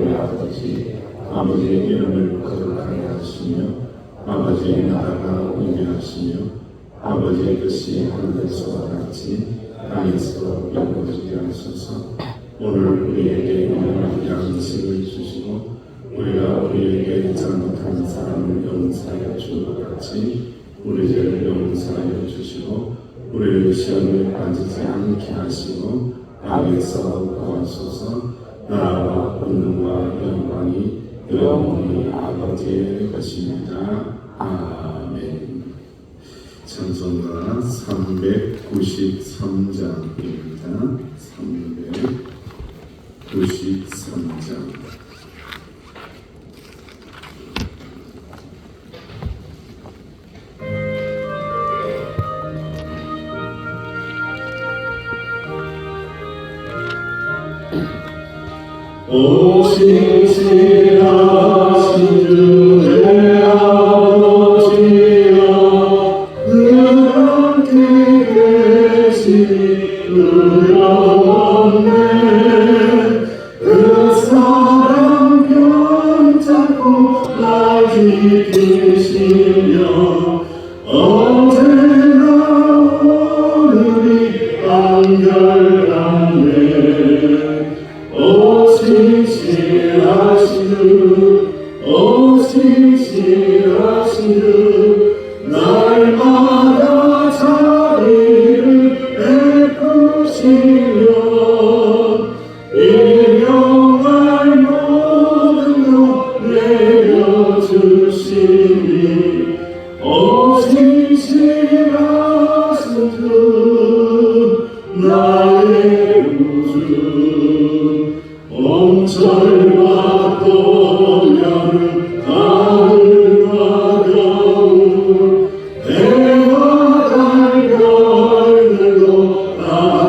우리 아버지, 아버지의 이름을 거룩하게 하시며 아버지의 나라가 오게 하시며 아버지의 뜻이 하늘에서와 같이 땅에서 이루어지게 하소서. 오늘 우리에게 일용할 양식을 주시고 우리가 우리에게 잘못한 사람을 용서하여 준 것 같이 우리 죄를 용서하여 주시고 우리를 시험에 빠지지 않게 하시고 악에서 구하소서. 나라와 권능과 영광이 영원히 아버지의 것입니다. 아멘. 찬송가 393장입니다. 393장. 오 신실하신 주 내 아버지여, 그렇게 계시니 의롭네. 그 사랑 병잡고 날 지키시며 언제나 오늘이 안결같네. 오 신실하신 주, 오 신실하신 주, 날마다 자비를 베푸시며 일용할 모든 것 내려주시니 오 신실하신 주, 나의 구주. 봄철과 봄여름 가을과 겨울 해와 달 별들도 다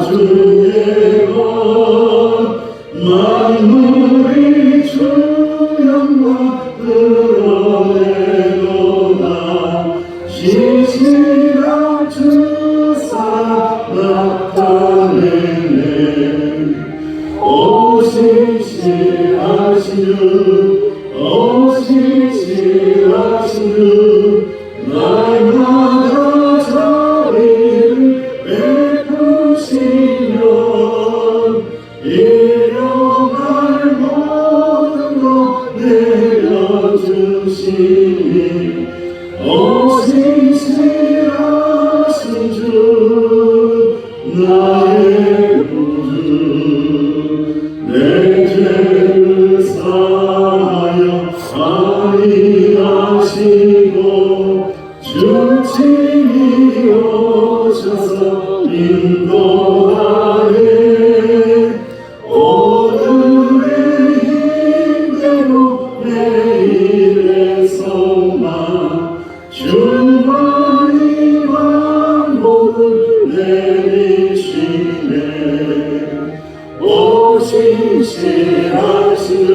주의 것 만물이 주 영광 드러내도다. 신실한 주 사랑 나타내네. 오 신실하신 주, 오 신실하신 주, 날마다 자비를 베푸시며 일용할 모든 것 내려주시니 오 신실하신 주, 나의 구주. 내 죄를 사하여 안위하시고 주 친히 오셔서 인도하네. 오늘의 힘대로 내일의 소망 주만이 만복을 내리시네. 오 신실하신 주,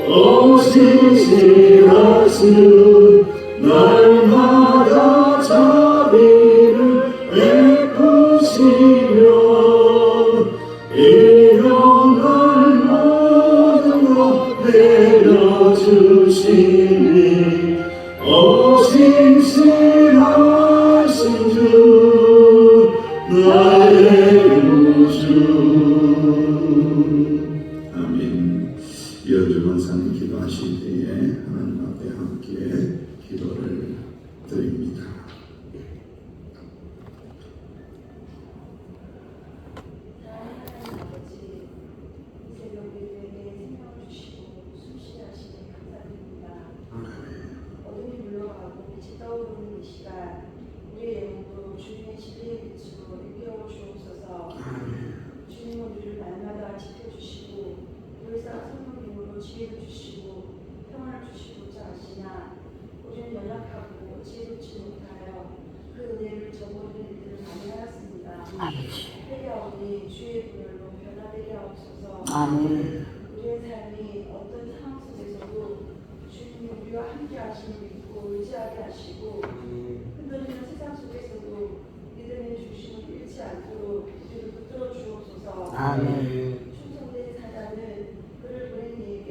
오 신실하신 주, 날마다 자비를 베푸시며 일용할 모든 것 내려주시니 오 신실하신 주, 나의 구주. 아멘. 이어주 권사님 기도하실 때에 하나님 앞에 함께 기도를 드립니다. 어둠이 물러가고 빛이 떠오르는 이 시간, 우리의 영도 주님의 진리의 빛으로 일깨워 주옵소서. 주님은 우리를 날마다 지켜주시고 늘상 성령님으로 지혜를 주시고 평안을 주시고자 하시나 우리는 연약하고 지혜롭지 못하여 그 은혜를 저버리는 일들을 많이 하였습니다. 회개하오니 주의 분열로 변화되게 하옵소서. 우리의 삶이 어떤 상황 속에서도 주님이 우리와 함께 하심을 믿고 의지하게 하시고 흔들리는 세상 속에서도 믿음의 주심을 잃지 않도록 우리를 붙들어 주옵소서. 충성된 사자는 그를 보낸 이에게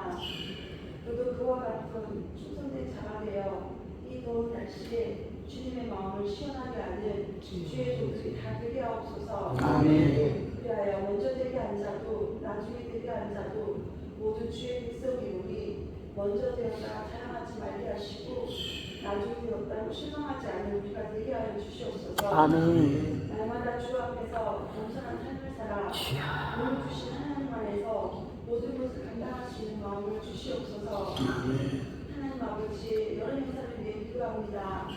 구하옵나이다. 너도 그와 같은 충성된 자가 되어 이 더운 날씨에 주님의 마음을 시원하게 하는 주의 종들이 다 되게 하옵소서. 아멘. 그리하여 먼저 되게 한 자도 나중에 되게 한 자도 모두 주의 백성이오니 먼저 되었다 자랑하지 말게 하시고 나중에 되었다고 실망하지 않는 우리가 되게 하여 주시옵소서. 아멘. 날마다 주 앞에서 겸손한 삶을 살아 오늘 주신 하나님 안에서 모든 것을 감당할 수 있는 마음을 주시옵소서. 하나님 아버지 여러 행사를 위해 기도합니다.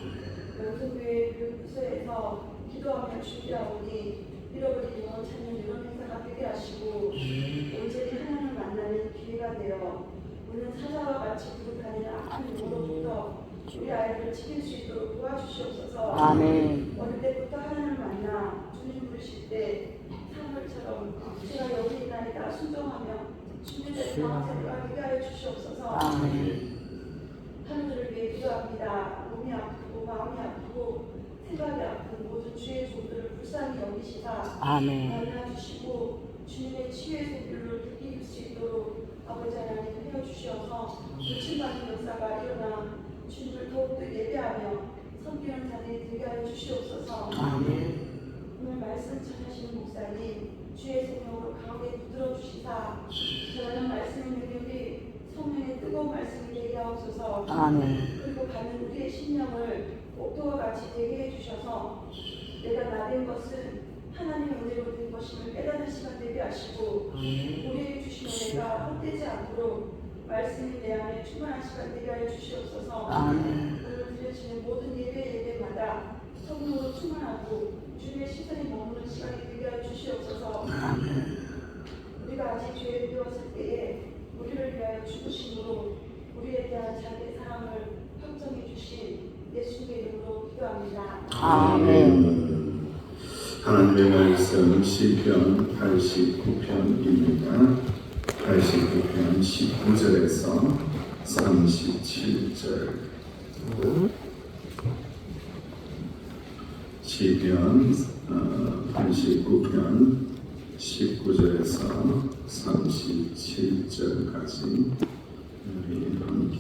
명성교회 교육부서에서 기도하며 준비하오니 잃어버린 영혼 찾는 이런 행사가 되게 하시고 온전히 하나님을 만나는 기회가 되어 오늘 사자와 같이 부족하는 악한 영으로부터 우리 아이들을 지킬 수 있도록 도와주시옵소서. 아멘. 어릴 때부터 하나님을 만나 주님 부르실 때 사물처럼 제가 여기 있나이다 순종하며 준비된 마음새가 되게 하여 주시옵소서. 아멘. 하늘을 위해 기도합니다. 몸이 아프고 마음이 아프고 생각이 아픈 모든 주의 종들을 불쌍히 여기시사 아멘. 만나주시고 주님의 치유의 손길로 느낄 수 있도록 아버지 하나님 헤어주셔서 고침받는 역사가 일어나 주님을 더욱더 예배하며 섬기는 자들이 되게 하여 주시옵소서. 아멘. 오늘 말씀 전하시는 목사님 주의 성령으로 강하게 붙들어 주시사 전하는 말씀의 능력이 성령의 뜨거운 말씀이 되게 하옵소서. 아멘. 그리고 가는 우리의 심령을 옥토와 같이 되게 해주셔서 내가 나된 것은 하나님의 은혜로 된 것임을 깨닫는 시간 되게 하시고 우리에게 주신 은혜가 헛되지 않도록 말씀이 내 안에 충만한 시간 되게 하여 주시옵소서. 아멘. 오늘 드려지는 모든 예배마다 성령으로 충만하고 주님의 시선이 머무는 시간이 되게 하여 주시옵소서. 우리가 아직 죄를 되었을 때에 우리를 위하여 죽으심으로 우리에 대한 자기의 사랑을 확정해 주신 예수님의 이름으로 기도합니다. 아멘. 하나님의 말씀 시편 89편입니다. 89편 19절에서 37절. 시편 89편 19절에서 37절까지 우리 함께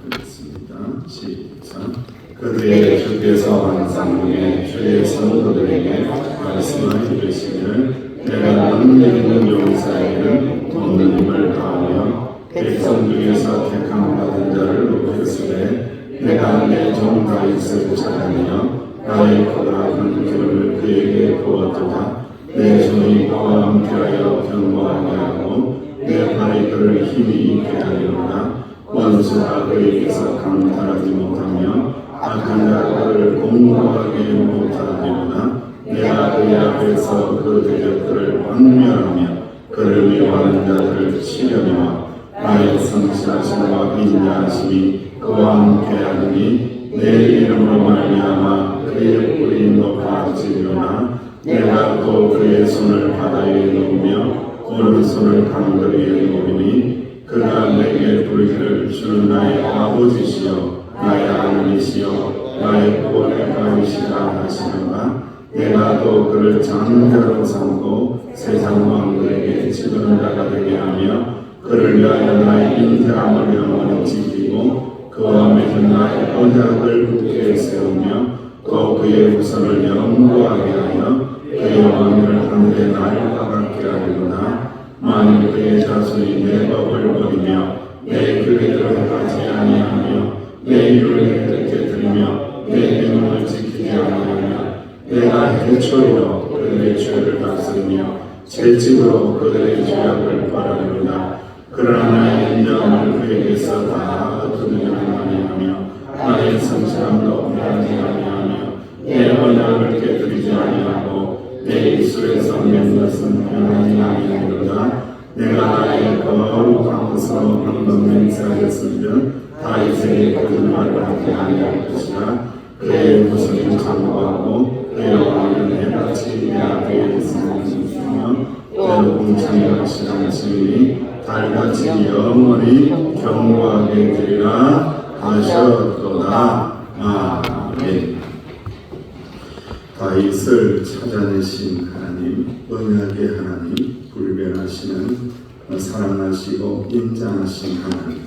봉독하겠습니다. 시작. 그때에 주께서 환상 중에 주의 성도들에게 말씀을 이르시기를 내가 능력 있는 용사에게 돕는 힘을 다하며 백성 중에서 택함 받은 자를 높였으되 내가 내 종 다윗을 찾아내어 나의 거룩한 기름을 그에게 부었도다. 내 종이 그와 함께하여 경고하게 하고 내 팔이 그를 힘이 있게 하리로다. 원수가 그에게서 강탈하지 못하며 악한 자가 그를 공고하게 못하리로다. 내가 그의 앞에서 그 대적들을 박멸하며 그를 미워하는 자들을 치려니와 나의 성실하심과 인자하심이 그와 함께하리니 내 이름으로 말미암아 그의 뿔이 높아지리로다. 내가 또 그의 손을 바다 위에 놓으며 오른손을 강들 위에 놓으니 그가 내게 부르기를 주는 나의 아버지시여 나의 하나님이시여 나의 구원의 가이시라 하시는가. 내가 또 그를 장자로 삼고 세상 왕들에게 지도는 자가 되게 하며 그를 위하여 나의 인자함을 영원히 지키고 그와 맺은 나의 언약을 굳게 세우며 또 그의 후손을 영구하게 하여 그의 왕위를 하늘에 날과 같게 하리로다. 만일 그의 자손이 내 법을 버리며 내 규례대로 행하지 아니하며 내 율례를 깨뜨리며 내 명령을 지키지 아니하며 내가 해초로 그들의 죄를 다스리며 채찍으로 그들의 죄악을 바라리로다. 그러나 나의 인정을 그에게서 다 얻으려 아니하며 나의 성실함도 피하지 아니하며 내 언약을 깨뜨리지 아니하고 내 입술에서 낸 것은 변하지 아니하리로다. 내가 나의 거룩한 것으로 방금 맹세하였으면 다윗에게 거짓말을 하지 아니할 것이라. 그의 후손이 장구하고 그의 왕은 해같이 내 앞에 있으며 때로 공창이 확실한 증인이 달같이 영원히 경고하게 되리라 하셨도다. 아멘. 다윗을 찾아내신 하나님, 언약의 하나님, 불변하시는 사랑하시고 인자하신 하나님.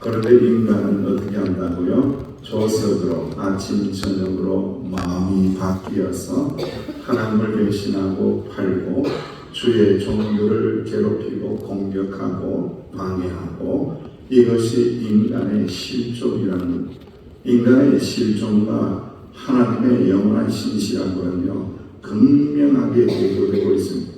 그런데 인간은 어떻게 한다고요? 조석으로 아침 저녁으로 마음이 바뀌어서 하나님을 배신하고 팔고 주의 종들을 괴롭히고 공격하고 방해하고, 이것이 인간의 실종이라는, 인간의 실종과 하나님의 영원한 신실함과는요 극명하게 대조되고 있습니다.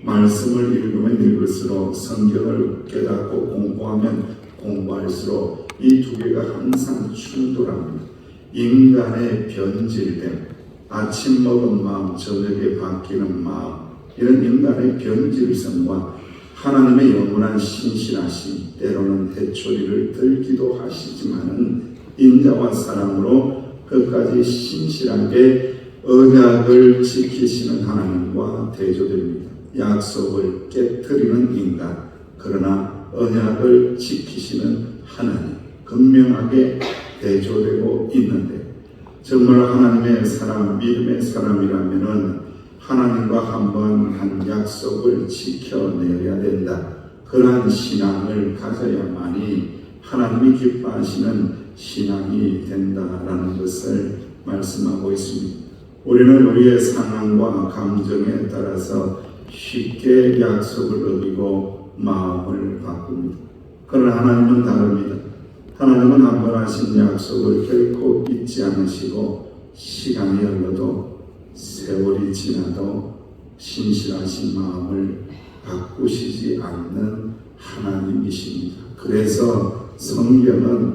말씀을 읽으면 읽을수록, 성경을 깨닫고 공부하면 공부할수록 이 두 개가 항상 충돌합니다. 인간의 변질됨, 아침 먹은 마음 저녁에 바뀌는 마음, 이런 인간의 변질성과 하나님의 영원한 신실하심, 때로는 해초리를 들기도 하시지만은 인자와 사랑으로 끝까지 신실하게 언약을 지키시는 하나님과 대조됩니다. 약속을 깨트리는 인간, 그러나 언약을 지키시는 하나님, 극명하게 대조되고 있는데, 정말 하나님의 사람, 믿음의 사람이라면은 하나님과 한번 한 약속을 지켜내야 된다. 그러한 신앙을 가져야만이 하나님이 기뻐하시는 신앙이 된다라는 것을 말씀하고 있습니다. 우리는 우리의 상황과 감정에 따라서 쉽게 약속을 어기고 마음을 바꿉니다. 그러나 하나님은 다릅니다. 하나님은 한 번 하신 약속을 결코 잊지 않으시고, 시간이 흘러도 세월이 지나도 신실하신 마음을 바꾸시지 않는 하나님이십니다. 그래서 성경은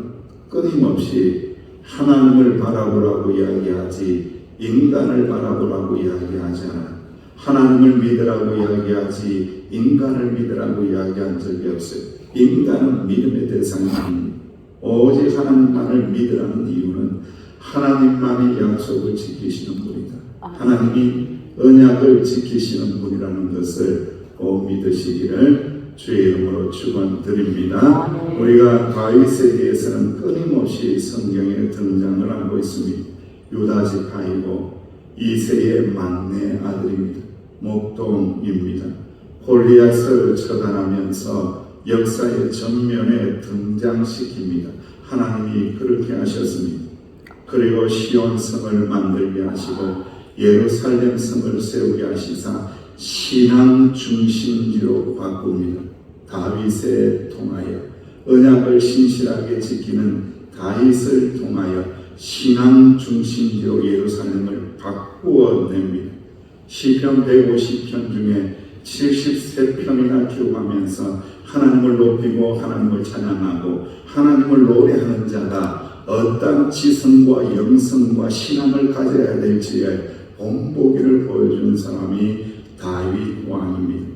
끊임없이 하나님을 바라보라고 이야기하지 인간을 바라보라고 이야기하지 않아요. 하나님을 믿으라고 이야기하지 인간을 믿으라고 이야기한 적이 없어요. 인간은 믿음의 대상이 아닙니다. 오직 하나님만을 믿으라는 이유는 하나님만이 약속을 지키시는 분이다. 하나님이 언약을 지키시는 분이라는 것을 꼭 믿으시기를 주의 이름으로 축원드립니다. 우리가 다윗에 대해서는 끊임없이 성경에 등장을 하고 있습니다. 유다 지파이고 이새의 막내 아들입니다. 목동입니다. 골리앗을 처단하면서 역사의 전면에 등장시킵니다. 하나님이 그렇게 하셨습니다. 그리고 시온 성을 만들게 하시고 예루살렘 성을 세우게 하시사 신앙 중심지로 바꿉니다. 다윗에 통하여 언약을 신실하게 지키는 다윗을 통하여 신앙 중심지로 예루살렘을 바꾸어 냅니다. 시편 150편 중에 73편이나 기록하면서 하나님을 높이고 하나님을 찬양하고 하나님을 노래하는 자가 어떤 지성과 영성과 신앙을 가져야 될지에 본보기를 보여준 사람이 다윗 왕입니다.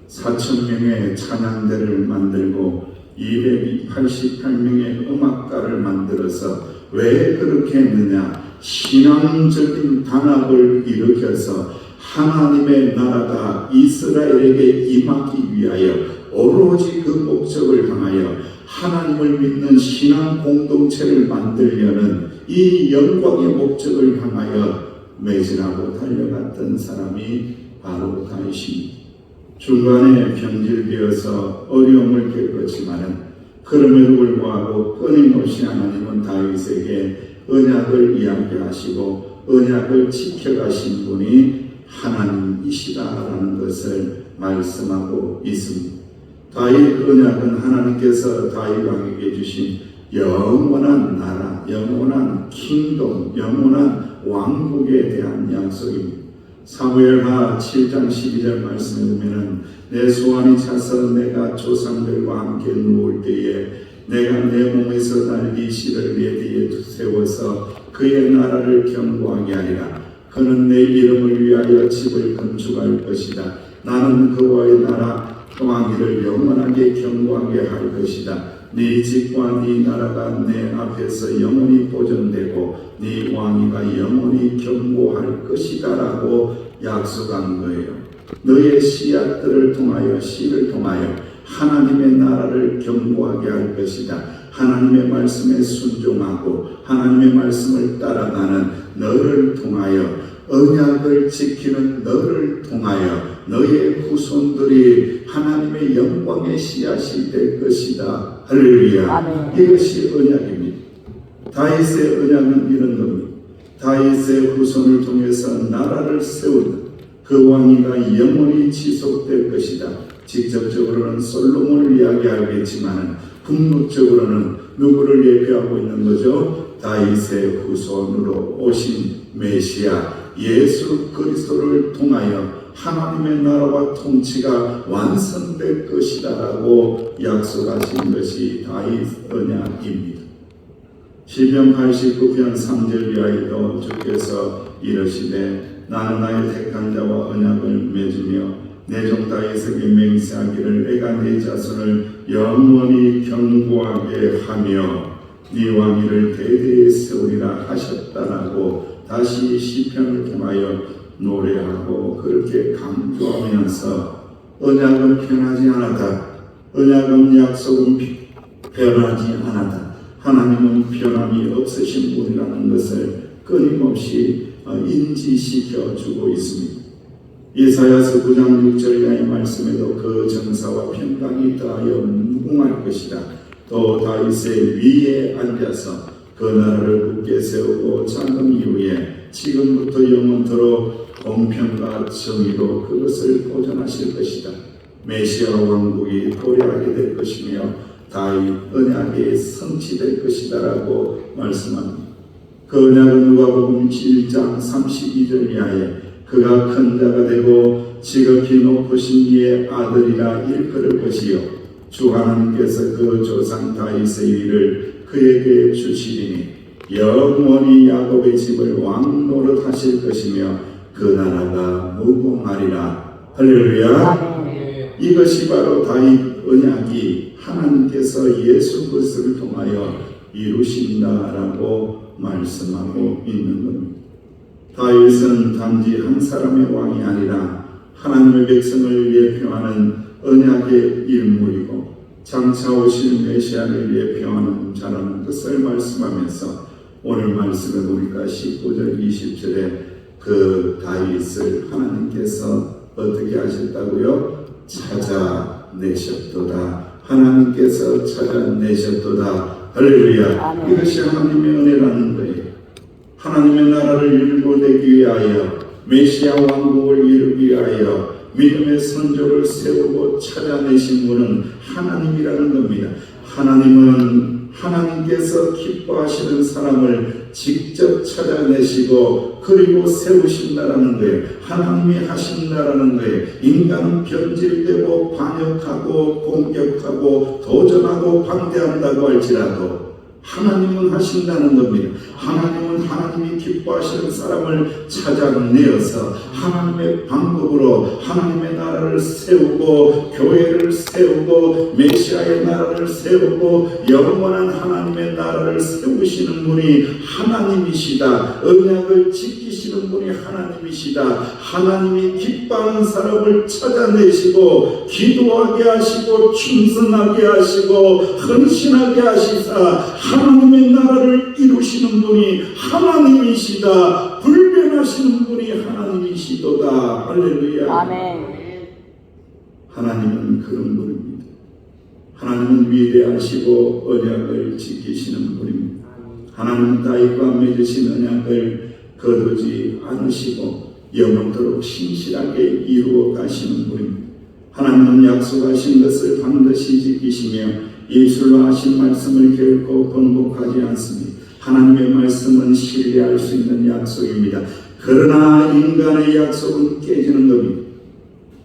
4,000명의 찬양대를 만들고 288명의 음악가를 만들어서 왜 그렇게 했느냐? 신앙적인 단합을 일으켜서 하나님의 나라가 이스라엘에게 임하기 위하여 오로지 그 목적을 향하여 하나님을 믿는 신앙 공동체를 만들려는 이 영광의 목적을 향하여 매진하고 달려갔던 사람이 바로 다윗입니다. 중간에 병질되어서 어려움을 겪었지만은 그럼에도 불구하고 끊임없이 하나님은 다윗에게 언약을 이야기하시고 언약을 지켜가신 분이 하나님이시다라는 것을 말씀하고 있습니다. 다윗 언약은 하나님께서 다윗 왕에게 주신 영원한 나라, 영원한 킹덤, 영원한 왕국에 대한 약속입니다. 사무엘하 7장 12절 말씀에 보면은 내 소원이 차서 내가 조상들과 함께 누울 때에 내가 내 몸에서 날 이시를 내 뒤에 세워서 그의 나라를 견고하게 하리라. 그는 내 이름을 위하여 집을 건축할 것이다. 나는 그와의 나라 왕위를 영원하게 견고하게 할 것이다. 네 집과 네 나라가 내 앞에서 영원히 보존되고 네 왕위가 영원히 견고할 것이다 라고 약속한 거예요. 너의 씨앗들을 통하여 씨를 통하여 하나님의 나라를 견고하게 할 것이다. 하나님의 말씀에 순종하고 하나님의 말씀을 따라가는 너를 통하여 언약을 지키는 너를 통하여 너의 후손들이 하나님의 영광의 씨앗이 될 것이다. 할렐루야. 아멘. 이것이 언약입니다. 다윗의 언약은 이런 겁니다. 다윗의 후손을 통해서 나라를 세운다. 그 왕위가 영원히 지속될 것이다. 직접적으로는 솔로몬을 이야기하겠지만 궁극적으로는 누구를 예표하고 있는 거죠? 다윗의 후손으로 오신 메시아 예수 그리스도를 통하여 하나님의 나라와 통치가 완성될 것이다 라고 약속하신 것이 다윗 언약입니다. 시편 89편 3절 이하에도 주께서 이르시되 나는 나의 택한 자와 언약을 맺으며 내 종 다윗에게 맹세하기를 내가 네 자손을 영원히 견고하게 하며 네 왕위를 대대에 세우리라 하셨다라고 다시 시편을 통하여 노래하고 그렇게 강조하면서 언약은 변하지 않았다. 언약은 약속은 변하지 않았다. 하나님은 변함이 없으신 분이라는 것을 끊임없이 인지시켜 주고 있습니다. 이사야서 9장 6절 이하의 말씀에도 그 정사와 평강이 더하여 무궁할 것이다. 또 다윗의 위에 앉아서 그 나라를 굳게 세우고 장금 이후에 지금부터 영원토록 공평과 정의로 그것을 보존하실 것이다. 메시아 왕국이 도래하게 될 것이며 다윗 언약이 성취될 것이다 라고 말씀합니다. 그 언약은 누가복음 7장 32절 이하에 그가 큰 자가 되고 지극히 높으신 이의 아들이라 일컬을 것이요 주 하나님께서 그 조상 다윗의 위를 그에게 주시리니 영원히 야곱의 집을 왕노릇 하실 것이며 그 나라가 무궁하리라. 할렐루야. 이것이 바로 다윗 언약이 하나님께서 예수 그리스도를 통하여 이루신다라고 말씀하고 있는 겁니다. 다윗은 단지 한 사람의 왕이 아니라 하나님의 백성을 예표하는 언약의 일물이고 장차 오실 메시아를 예표하는 자라는 것을 말씀하면서 오늘 말씀에 보니까 19절 20절에 그 다윗을 하나님께서 어떻게 하셨다고요? 찾아내셨도다. 하나님께서 찾아내셨도다. 할렐루야. 이것이 하나님의 은혜라는 거예요. 하나님의 나라를 일궈내기 위하여 메시아 왕국을 이루기 위하여 믿음의 선조를 세우고 찾아내신 분은 하나님이라는 겁니다. 하나님은 하나님께서 기뻐하시는 사람을 직접 찾아내시고 그리고 세우신다라는 거예요. 하나님이 하신다라는 거예요. 인간은 변질되고 반역하고 공격하고 도전하고 방대한다고 할지라도 하나님은 하신다는 겁니다. 하나님은 하나님이 기뻐하시는 사람을 찾아내어서 하나님의 방법으로 하나님의 나라를 세우고 교회를 세우고 메시아의 나라를 세우고 영원한 하나님의 나라를 세우시는 분이 하나님이시다. 언약을 지키시는 분이 하나님이시다. 하나님이 기뻐하는 사람을 찾아내시고 기도하게 하시고 충성하게 하시고 헌신하게 하시사 하나님의 나라를 이루시는 분이 하나님이시다. 불변하시는 분이 하나님이시도다. 할렐루야. 아멘. 하나님은 그런 분입니다. 하나님은 위대하시고 언약을 지키시는 분입니다. 하나님은 다윗과 맺으신 언약을 거두지 않으시고 영원토록 신실하게 이루어 가시는 분입니다. 하나님은 약속하신 것을 반드시 지키시며 예술로 하신 말씀을 결코 번복하지 않습니다. 하나님의 말씀은 신뢰할 수 있는 약속입니다. 그러나 인간의 약속은 깨지는 겁니다.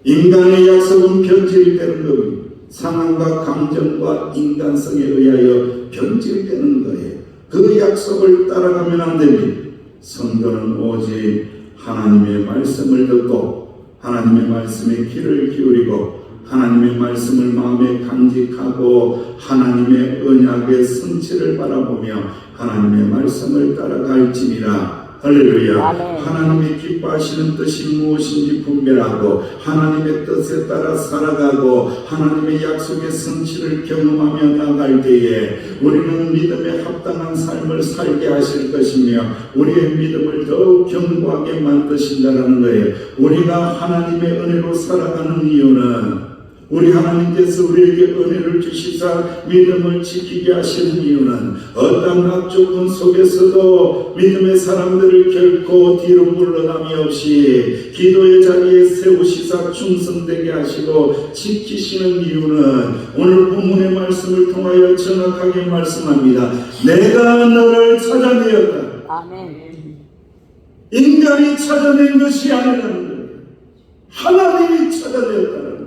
인간의 약속은 변질되는 겁니다. 상황과 감정과 인간성에 의하여 변질되는 거예요. 그 약속을 따라가면 안 됩니다. 성도는 오직 하나님의 말씀을 듣고 하나님의 말씀에 귀를 기울이고 하나님의 말씀을 마음에 간직하고 하나님의 언약의 성취를 바라보며 하나님의 말씀을 따라갈지니라. 할렐루야. 아멘. 하나님이 기뻐하시는 뜻이 무엇인지 분별하고 하나님의 뜻에 따라 살아가고 하나님의 약속의 성취를 경험하며 나갈 때에 우리는 믿음에 합당한 삶을 살게 하실 것이며 우리의 믿음을 더욱 견고하게 만드신다는 거예요. 우리가 하나님의 은혜로 살아가는 이유는 우리 하나님께서 우리에게 은혜를 주시사 믿음을 지키게 하시는 이유는 어떤 악조건 속에서도 믿음의 사람들을 결코 뒤로 물러남이 없이 기도의 자리에 세우시사 충성되게 하시고 지키시는 이유는 오늘 본문의 말씀을 통하여 정확하게 말씀합니다. 내가 너를 찾아내었다. 아멘. 인간이 찾아낸 것이 아니라는 거예요. 하나님이 찾아내었다는 거예요.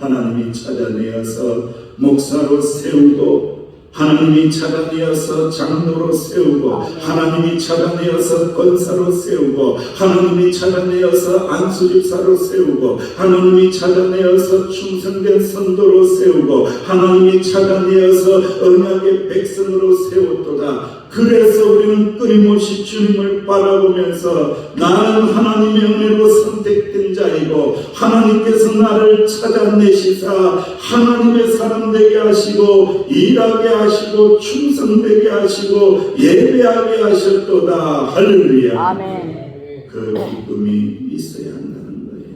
하나님이 찾아내어서 목사로 세우고 하나님이 찾아내어서 장로로 세우고 하나님이 찾아내어서 권사로 세우고 하나님이 찾아내어서 안수집사로 세우고 하나님이 찾아내어서 충성된 선도로 세우고 하나님이 찾아내어서 언약의 백성으로 세웠도다. 그래서 우리는 끊임없이 주님을 바라보면서 나는 하나님의 은혜로 선택된 자이고 하나님께서 나를 찾아내시사 하나님의 사람 되게 하시고 일하게 하시고 충성되게 하시고 예배하게 하셨도다. 할렐루야. 아멘. 그 기쁨이 있어야 한다는 거예요.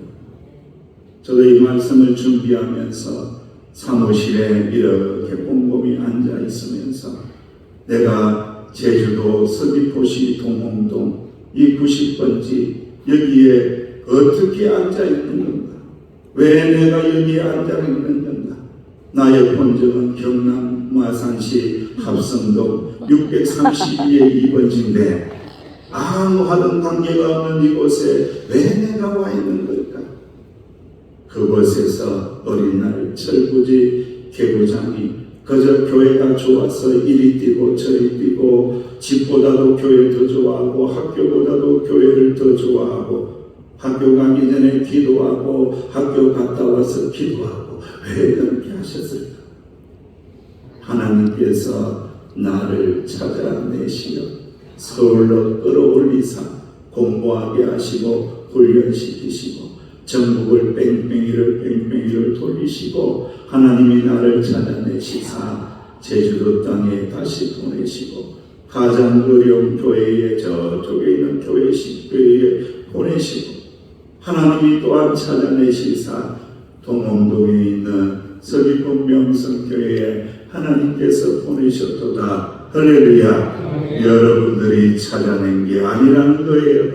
저도 이 말씀을 준비하면서 사무실에 이렇게 꼼꼼히 앉아 있으면서 내가 제주도 서귀포시 동홍동 이 90번지 여기에 어떻게 앉아 있는 건가? 왜 내가 여기에 앉아 있는 건가? 나의 본적은 경남 마산시 합성동 632의 2번지인데 아무하던 관계가 없는 이곳에 왜 내가 와 있는 걸까? 그곳에서 어린 날 철부지 개구장이 그저 교회가 좋아서 이리 뛰고 저리 뛰고 집보다도 교회 더 좋아하고 학교보다도 교회를 더 좋아하고 학교 가기 전에 기도하고 학교 갔다 와서 기도하고 왜 그렇게 하셨을까? 하나님께서 나를 찾아내시어 서울로 끌어올리사 공부하게 하시고 훈련시키시고 전국을 뺑뺑이를 돌리시고 하나님이 나를 찾아내시사 제주도 땅에 다시 보내시고 가장 어려운 교회에 저쪽에 있는 교회 식교회에 보내시고 하나님이 또한 찾아내시사 동홍동에 있는 서귀포 명성교회에 하나님께서 보내셨도다. 할렐루야. 여러분들이 찾아낸 게 아니라는 거예요.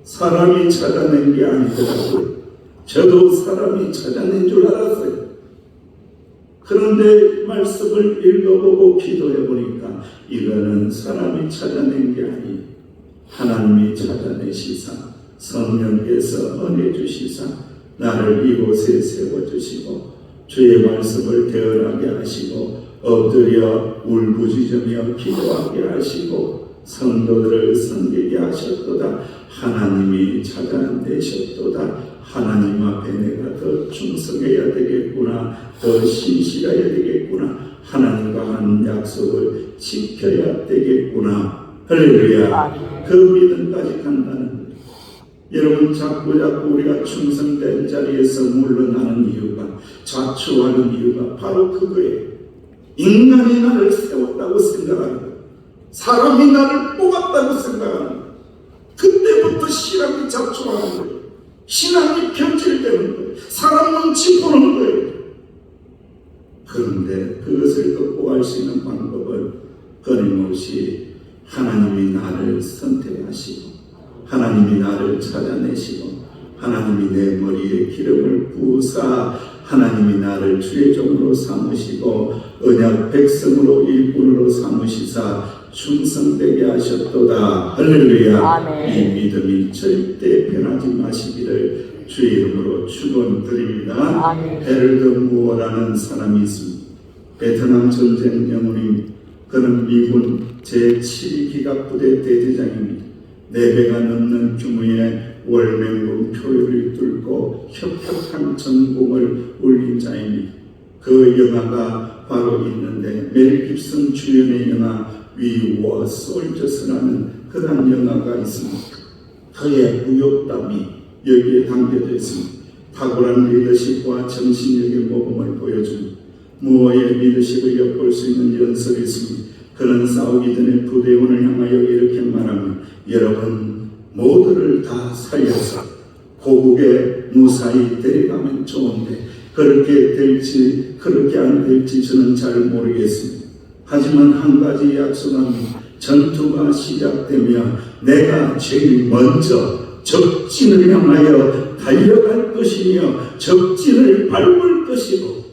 사람이 찾아낸 게 아니더라고요. 저도 사람이 찾아낸 줄 알았어요. 그런데 말씀을 읽어보고 기도해 보니까 이거는 사람이 찾아낸 게 아니에요. 하나님이 찾아내시사 성령께서 은혜 주시사 나를 이곳에 세워주시고 주의 말씀을 대언하게 하시고 엎드려 울부짖으며 기도하게 하시고 성도들을 섬기게 하셨도다. 하나님이 찾아내셨도다. 하나님 앞에 내가 더 충성해야 되겠구나. 더 신실해야 되겠구나. 하나님과 한 약속을 지켜야 되겠구나. 할렐루야. 그 믿음까지 간다는 거예요. 여러분 자꾸 우리가 충성된 자리에서 물러나는 이유가 자초하는 이유가 바로 그거예요. 인간이 나를 세웠다고 생각하는 거예요. 사람이 나를 뽑았다고 생각하는 거예요. 그때부터 신앙이 자초하는 거예요. 신앙이 변질되는 거예요. 사람 눈치 보는 거예요. 그런데 그것을 극복할 수 있는 방법은 끊임없이 하나님이 나를 선택하시고 하나님이 나를 찾아내시고 하나님이 내 머리에 기름을 부으사 하나님이 나를 주의 종으로 삼으시고 언약 백성으로 일꾼으로 삼으시사 충성되게 하셨도다. 할렐루야. 아멘. 이 믿음이 절대 변하지 마시기를 주의 이름으로 축원드립니다. 아멘. 헤럴드 무어라는 사람이 있습니다. 베트남 전쟁 영웅입니다. 그는 미군 제7기갑부대 대대장입니다. 4배가 넘는 규모의 월맹군 표류를 뚫고 혁혁한 전공을 올린 자입니다. 그 영화가 바로 있는데 멜 깁슨 주연의 영화 We Were Soldiers라는 그런 영화가 있습니다. 그의 무욕담이 여기에 담겨져 있습니다. 탁월한 리더십과 정신력의 모범을 보여준 무어의 리더십을 엿볼 수 있는 연설이 있습니다. 그는 싸우기 전에 부대원을 향하여 이렇게 말합니다. 여러분 모두를 다 살려서 고국에 무사히 데려가면 좋은데 그렇게 될지 그렇게 안 될지 저는 잘 모르겠습니다. 하지만 한 가지 약속합니다. 전투가 시작되면 내가 제일 먼저 적진을 향하여 달려갈 것이며 적진을 밟을 것이고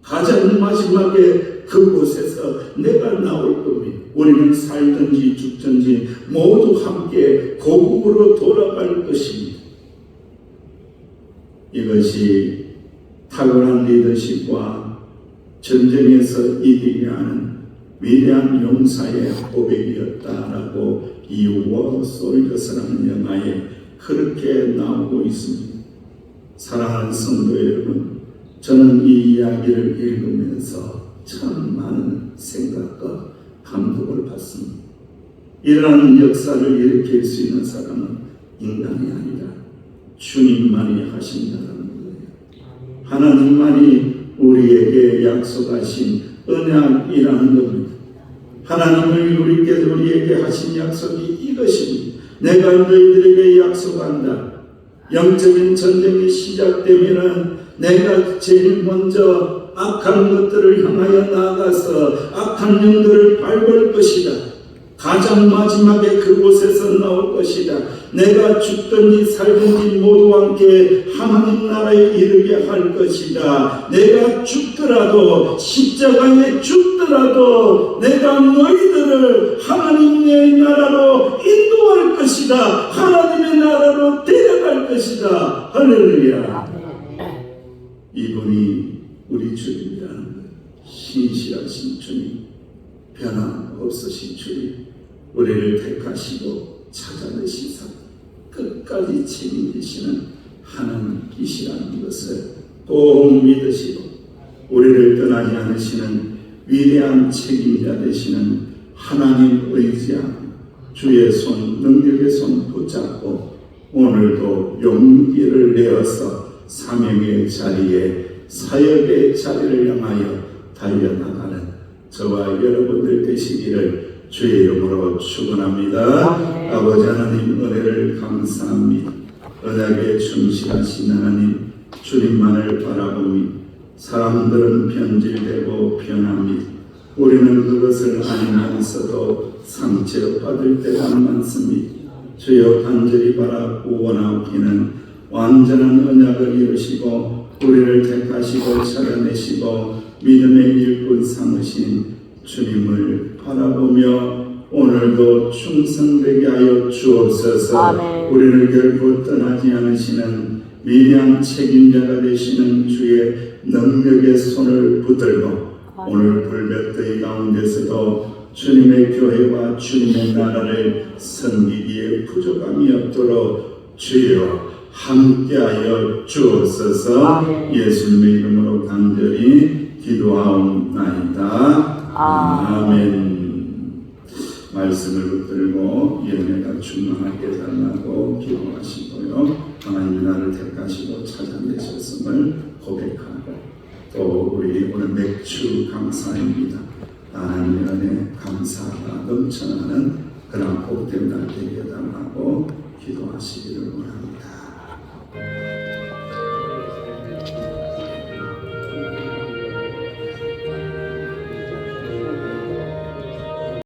가장 마지막에 그곳에서 내가 나올 겁니다. 우리는 살든지 죽든지 모두 함께 고국으로 돌아갈 것입니다. 이것이 탁월한 리더십과 전쟁에서 이기게 하는 위대한 용사의 고백이었다라고 이 워 솔저스라는 영화에 그렇게 나오고 있습니다. 사랑하는 성도 여러분, 저는 이 이야기를 읽으면서 참 많은 생각과 감동을 받습니다. 이러한 역사를 일으킬 수 있는 사람은 인간이 아니라 주님만이 하신다는 거예요. 하나님만이 우리에게 약속하신 언약이라는 겁니다. 하나님을 우리에게 하신 약속이 이것입니다. 내가 너희들에게 약속한다. 영적인 전쟁이 시작되면은 내가 제일 먼저 악한 것들을 향하여 나아가서 악한 영들을 밟을 것이다. 가장 마지막에 그곳에서 나올 것이다. 내가 죽든지 살든지 모두와 함께 하나님 나라에 이르게 할 것이다. 내가 죽더라도 십자가에 죽더라도 내가 너희들을 하나님의 나라로 인도할 것이다. 하나님의 나라로 데려갈 것이다. 할렐루야. 이분이 우리 주님이라는 거예요. 신실하신 주님, 변함없으신 주님, 우리를 택하시고 찾아내시사 끝까지 책임지시는 하나님이시라는 것을 꼭 믿으시고 우리를 떠나지 않으시는 위대한 책임자 되시는 하나님 의지하고 주의 손, 능력의 손 붙잡고 오늘도 용기를 내어서 사명의 자리에 사역의 자리를 향하여 달려나가는 저와 여러분들 되시기를 주의 이름으로 축원합니다. 아버지 하나님 은혜를 감사합니다. 언약에 충실하신 하나님 주님만을 바라보니 사람들은 변질되고 변합니다. 우리는 그것을 알면서도 상처받을 때가 많습니다. 주여 간절히 바라고 원하기는 완전한 언약을 이루시고 우리를 택하시고 찾아내시고 믿음의 일꾼 삼으신 주님을 바라보며 오늘도 충성되게 하여 주옵소서. 아멘. 우리를 결코 떠나지 않으시는 위대한 책임자가 되시는 주의 능력의 손을 붙들고 아멘. 오늘 불볕더위 가운데서도 주님의 교회와 주님의 나라를 섬기기에 부족함이 없도록 주여 함께하여 주옵소서. 아멘. 예수님의 이름으로 간절히 기도하옵나이다. 아멘. 말씀을 붙들고 은혜가 충만하게 달라고 기도하시고요. 하나님이 나를 택하시고 찾아내셨음을 고백하고 또 우리 오늘 맥주 감사입니다. 하나님의 은혜 감사가 넘쳐나는 그런 복된 날 되게 달라고 기도하시기를 원합니다.